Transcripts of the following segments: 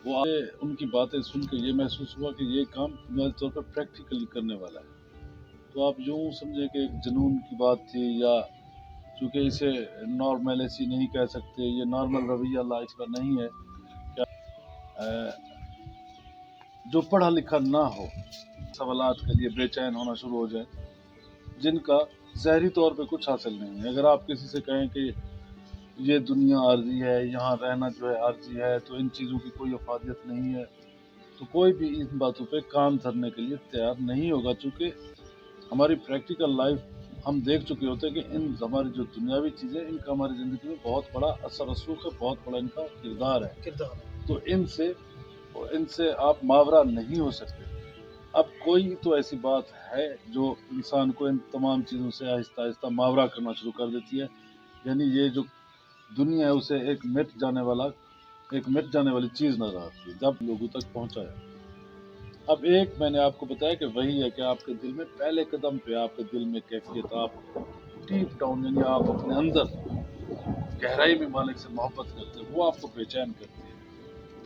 وہ ان کی باتیں سن کے یہ محسوس ہوا کہ یہ کام بنیادی طور پر پریکٹیکلی کرنے والا ہے. تو آپ یوں سمجھیں کہ ایک جنون کی بات تھی، یا چونکہ اسے نارملیسی نہیں کہہ سکتے، یہ نارمل رویہ لائف کا نہیں ہے. جو پڑھا لکھا نہ ہو سوالات کے لیے بے چین ہونا شروع ہو جائے، جن کا ظاہری طور پہ کچھ حاصل نہیں ہے. اگر آپ کسی سے کہیں کہ یہ دنیا عارضی ہے، یہاں رہنا جو ہے عارضی ہے، تو ان چیزوں کی کوئی افادیت نہیں ہے، تو کوئی بھی ان باتوں پہ کان دھرنے کے لیے تیار نہیں ہوگا. چونکہ ہماری پریکٹیکل لائف ہم دیکھ چکے ہوتے ہیں کہ ان ہماری جو دنیاوی چیزیں، ان کا ہماری زندگی میں بہت بڑا اثر رسوخ ہے، بہت بڑا ان کا کردار ہے. تو ان سے آپ ماورا نہیں ہو سکتے. اب کوئی تو ایسی بات ہے جو انسان کو ان تمام چیزوں سے آہستہ آہستہ ماورا کرنا شروع کر دیتی ہے. یعنی یہ جو دنیا ہے اسے ایک مٹ جانے والی چیز نظر آتی ہے جب لوگوں تک پہنچایا. اب ایک میں نے آپ کو بتایا کہ وہی ہے کہ آپ کے دل میں پہلے قدم پہ آپ کے دل میں کیفیت، آپ ڈیپ ڈاؤن، یعنی آپ اپنے اندر گہرائی میں مالک سے محبت کرتے ہیں، وہ آپ کو بے چین کرتی ہے.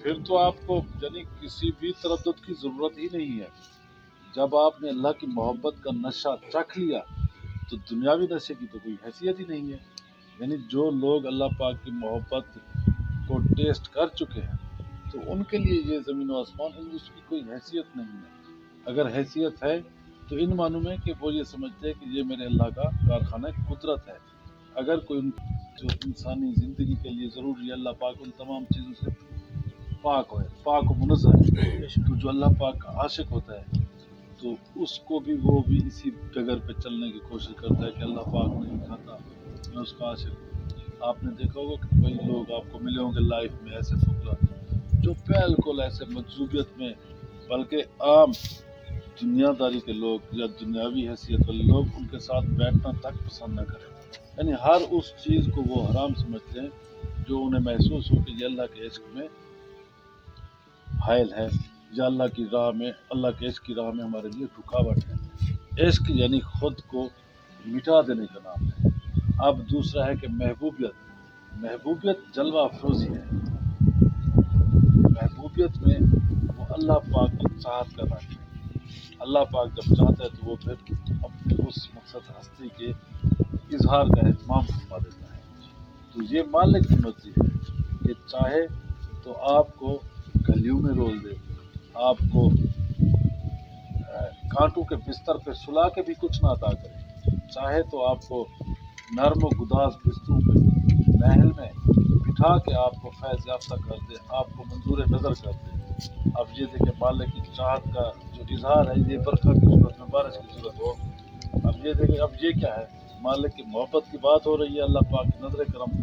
پھر تو آپ کو یعنی کسی بھی تردد کی ضرورت ہی نہیں ہے. جب آپ نے اللہ کی محبت کا نشہ چکھ لیا تو دنیاوی نشے کی تو کوئی حیثیت ہی نہیں ہے. یعنی جو لوگ اللہ پاک کی محبت کو ٹیسٹ کر چکے ہیں تو ان کے لیے یہ زمین و آسمان اس کی کوئی حیثیت نہیں ہے. اگر حیثیت ہے تو ان معنوں میں کہ وہ یہ سمجھتے ہیں کہ یہ میرے اللہ کا کارخانہ قدرت ہے. اگر کوئی جو انسانی زندگی کے لیے ضروری ہے، اللہ پاک ان تمام چیزوں سے پاک و منزہ ہے. تو جو اللہ پاک کا عاشق ہوتا ہے تو اس کو بھی وہ بھی اسی ڈگر پہ چلنے کی کوشش کرتا ہے کہ اللہ پاک نہیں کھاتا، میں اس کا عاشق ہوں. آپ نے دیکھا ہوگا کہ کئی لوگ آپ کو ملے ہوں گے لائف میں ایسے فقراء جو بالکل ایسے مجذوبیت میں، بلکہ عام دنیا داری کے لوگ یا دنیاوی حیثیت والے لوگ ان کے ساتھ بیٹھنا تک پسند نہ کریں. یعنی ہر اس چیز کو وہ حرام سمجھتے ہیں جو انہیں محسوس ہو کہ یہ اللہ کے عشق میں حائل ہے، یا اللہ کی راہ میں، اللہ کے عشق کی راہ میں ہمارے لیے رکاوٹ ہے. عشق یعنی خود کو مٹا دینے کا نام ہے. اب دوسرا ہے کہ محبوبیت جلوہ افروزی ہے. محبوبیت میں وہ اللہ پاک کی چاہت کا رنگ ہے. اللہ پاک جب چاہتا ہے تو وہ پھر اپنے اس مقصد ہستی کے اظہار کا اہتمام فرما دیتا ہے. تو یہ مالک کی مرضی ہے کہ چاہے تو آپ کو گلیوں میں رول دے، آپ کو کانٹوں کے بستر پہ سلا کے بھی کچھ نہ عطا کرے، چاہے تو آپ کو نرم و گداز بستروں پہ محل میں بٹھا کے آپ کو فیض یافتہ کر دے، آپ کو منظور نظر کر دے. اب یہ دیکھیں مالک کی چاہت کا جو اظہار ہے یہ برکھا کی صورت میں، بارش کی صورت ہو. اب یہ دیکھیں اب یہ کیا ہے، مالک کی محبت کی بات ہو رہی ہے، اللہ پاک کی نظر کرم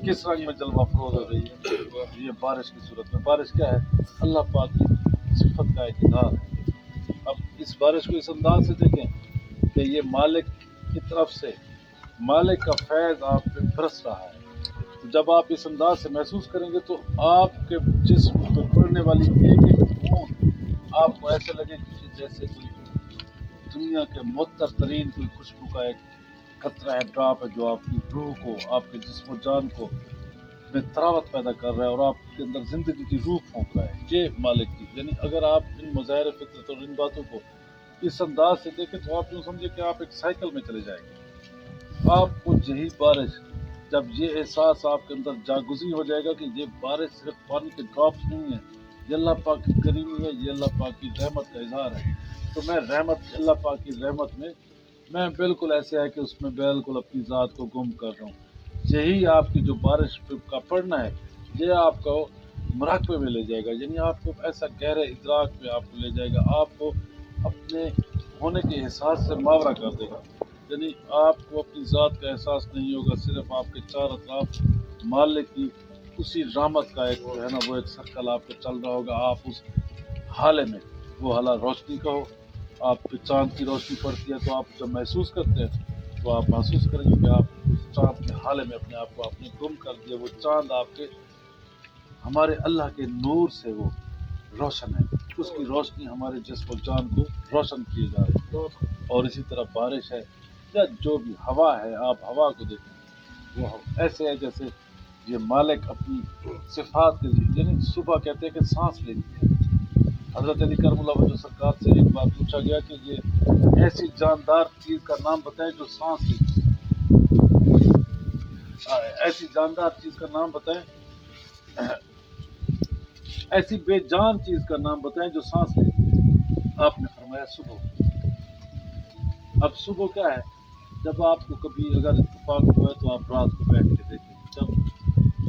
کس رنگ میں جلوہ افروز ہو رہی ہے، یہ بارش کی صورت میں. بارش کیا ہے؟ اللہ پاک کی صفت کا ایک اظہار ہے. اب اس بارش کو اس انداز سے دیکھیں کہ یہ مالک کی طرف سے مالک کا فیض آپ پہ برس رہا ہے. جب آپ اس انداز سے محسوس کریں گے تو آپ کے جسم پہ پڑنے والی ایک ایک بوند آپ کو ایسے لگے کہ جیسے کوئی دنیا کے معطر ترین کوئی خوشبو کا ایک قطرہ ہے، ڈراپ ہے، جو آپ کی روح کو، آپ کے جسم و جان کو میں تراوت پیدا کر رہا ہے اور آپ کے اندر زندگی کی روح پھونک رہا ہے. یہ مالک کی، یعنی اگر آپ ان مظاہر فطرت اور ان باتوں کو اس انداز سے دیکھیں تو آپ یوں سمجھے کہ آپ ایک سائیکل میں چلے جائیں گے. آپ کو یہی بارش، جب یہ احساس آپ کے اندر جاگزی ہو جائے گا کہ یہ بارش صرف پانی کے ڈراپس نہیں ہے، یہ اللہ پاک کی کریمی ہے، یہ اللہ پاک کی رحمت کا اظہار ہے. تو میں اللہ پاک کی رحمت میں بالکل ایسے ہے کہ اس میں بالکل اپنی ذات کو گم کر رہا ہوں. یہی آپ کی جو بارش کا پڑنا ہے یہ آپ کو مراقبے میں لے جائے گا، یعنی آپ کو ایسا گہرے ادراک میں آپ کو لے جائے گا، آپ کو اپنے ہونے کے احساس سے ماورا کر دے گا. یعنی آپ کو اپنی ذات کا احساس نہیں ہوگا، صرف آپ کے چار اطراف مالک کی اسی رحمت کا ایک جو ہے نا وہ ایک سرکل آپ کو چل رہا ہوگا. آپ اس حالے میں، وہ حالہ روشنی کا ہو، آپ پہ چاند کی روشنی پڑتی ہے تو آپ جب محسوس کرتے ہیں تو آپ محسوس کریں گے کہ آپ اس چاند کے حالے میں اپنے آپ کو آپ نے گم کر دیا. وہ چاند آپ کے ہمارے اللہ کے نور سے وہ روشن ہے، اس کی روشنی ہمارے جسم و جان کو روشن کیے جا رہی ہے. اور اسی طرح بارش ہے یا جو بھی ہوا ہے، آپ ہوا کو دیکھیں، وہ ایسے ہے جیسے یہ مالک اپنی صفات کے ذریعے، یعنی صبح کہتے ہیں کہ سانس لینی ہے. حضرت علی کرم اللہ وجہ سرکار سے ایک بار پوچھا گیا کہ یہ ایسی جاندار چیز کا نام بتائیں جو سانس لیتی ہے، ایسی جاندار چیز کا نام بتائیں، ایسی بے جان چیز کا نام بتائیں جو سانس لیتی ہے. آپ نے فرمایا صبح. اب صبح کیا ہے؟ جب آپ کو کبھی اگر اتفاق ہوا ہے تو آپ رات کو بیٹھ کے دیکھیں، جب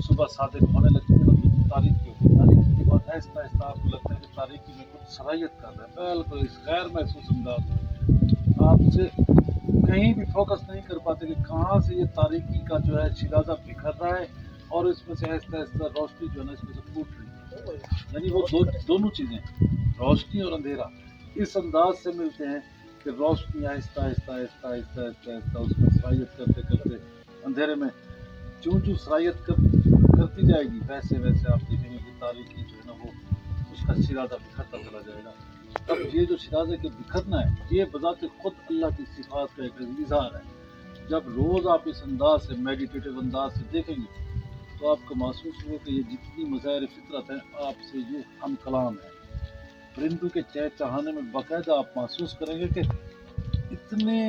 صبح صادق ہونے لگتی ہے تو تاریخی ہوتی ہے، تاریخی کے بعد آہستہ آہستہ آپ کو لگتا ہے کہ تاریخی میں کچھ صلاحیت کر رہا ہے، بالکل اس غیر محسوس انداز میں آپ سے کہیں بھی فوکس نہیں کر پاتے کہ کہاں سے یہ تاریخی کا جو ہے شیرازہ بکھر رہا ہے اور اس میں سے آہستہ آہستہ روشنی جو ہے نا اس میں سے پھوٹ رہی ہے. یعنی وہ دونوں چیزیں، روشنی اور اندھیرا، اس انداز سے ملتے ہیں کہ روشنی آہستہ آہستہ آہستہ آہستہ آہستہ آہستہ اس میں صلاحیت کرتے کرتے اندھیرے میں چوں چوں صلاحیت کرتی جائے گی ویسے ویسے آپ دیکھیں گے کہ تاریخی جو ہے نا وہ اس کا شیرازہ بکھرتا چلا جائے گا. اب یہ جو شیرازے کے بکھرنا ہے یہ بذات خود اللہ کی صفات کا ایک اظہار ہے. جب روز آپ اس انداز سے میڈیٹیٹو انداز سے دیکھیں گے تو آپ کو محسوس ہوگا کہ یہ جتنی مظاہر فطرت ہیں آپ سے یہ ہم کلام ہے. پرندوں کے چہچہانے میں باقاعدہ آپ محسوس کریں گے کہ اتنے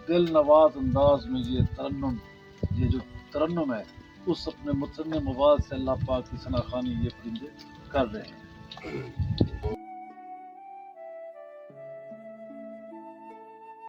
دل نواز انداز میں یہ جو ترنم ہے اس اپنے مترنم آواز سے اللہ پاک کی ثنا خوانی یہ پرندے کر رہے ہیں.